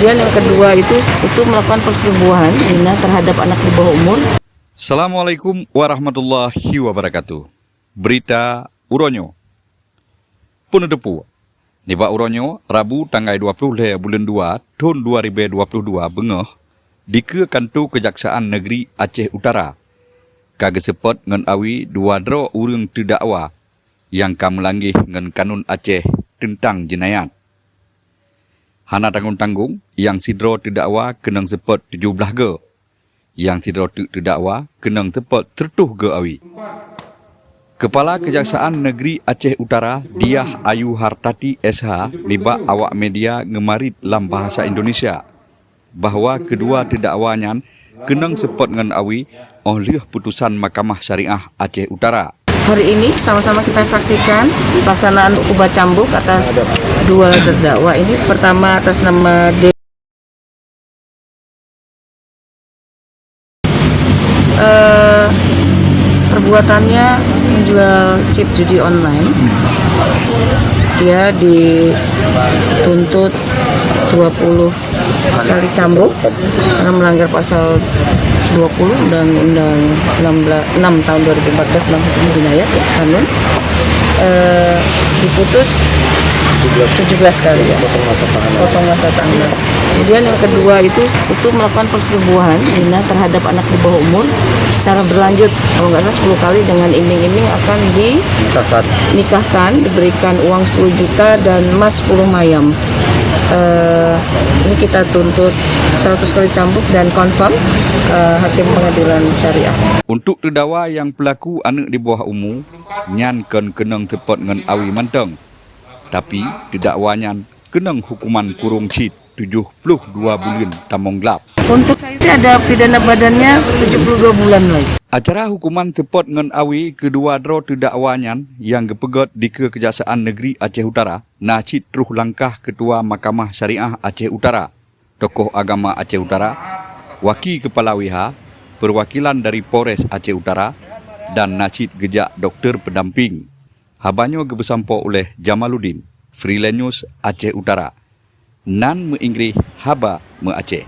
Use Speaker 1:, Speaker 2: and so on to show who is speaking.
Speaker 1: Kemudian yang kedua itu melakukan persetubuhan zina terhadap anak di bawah umur.
Speaker 2: Assalamualaikum warahmatullahi wabarakatuh. Berita Uronyo. Penutupu. Niba Uronyo, Rabu tanggal 20 bulan 2 tahun 2022 bengah di ke kantor Kejaksaan Negeri Aceh Utara. Kage sepot ngan awi dua dro urang terdakwa yang kamelanggih ngan kanun Aceh tentang jenayat. Hana tanggung-tanggung yang sidro terdakwa kenang sepot 17 ge. Yang sidro terdakwa kenang sepot 30 ge awi. Kepala Kejaksaan Negeri Aceh Utara Diah Ayu Hartati SH niba awak media ngemarit dalam bahasa Indonesia bahawa kedua terdakwanya kenang sepot ngan awi oleh putusan Mahkamah Syariah Aceh Utara.
Speaker 1: Hari ini sama-sama kita saksikan pelaksanaan ubah cambuk atas dua terdakwa ini. Pertama atas nama D. Perbuatannya menjual chip judi online. Dia dituntut 20 kali cambuk karena melanggar pasal 20 Undang-Undang 6 tahun 2014 tentang hukum jinayat ya, kanun. Diputus 17 kali ya, potong masa tahanan. Kemudian yang kedua itu melakukan persetubuhan zina terhadap anak di bawah umur secara berlanjut, kalau nggak salah 10 kali dengan iming-iming akan dinikahkan, diberikan uang 10 juta dan emas 10 mayam. Ini kita tuntut 100 kali cambuk dan confirm Hakim Pengadilan Syariah.
Speaker 2: Untuk terdakwa yang pelaku anak di bawah umur, nyan kenang tepot ngan awi manteng. Tapi terdakwanya kenang hukuman kurung cit 72 bulan tamong gelap.
Speaker 1: Untuk saya itu ada pidana badannya 72 bulan lagi.
Speaker 2: Acara hukuman tepot ngan awi kedua dro terdakwanya yang gepegot di Kejaksaan Negeri Aceh Utara, nacit truh langkah Ketua Mahkamah Syariah Aceh Utara, tokoh agama Aceh Utara, Wakil Kepala WH, perwakilan dari Polres Aceh Utara, dan nacit gejak doktor pendamping. Habanyo gebesampo oleh Jamaluddin, Freelance News Aceh Utara. Nan me Inggris haba me Aceh.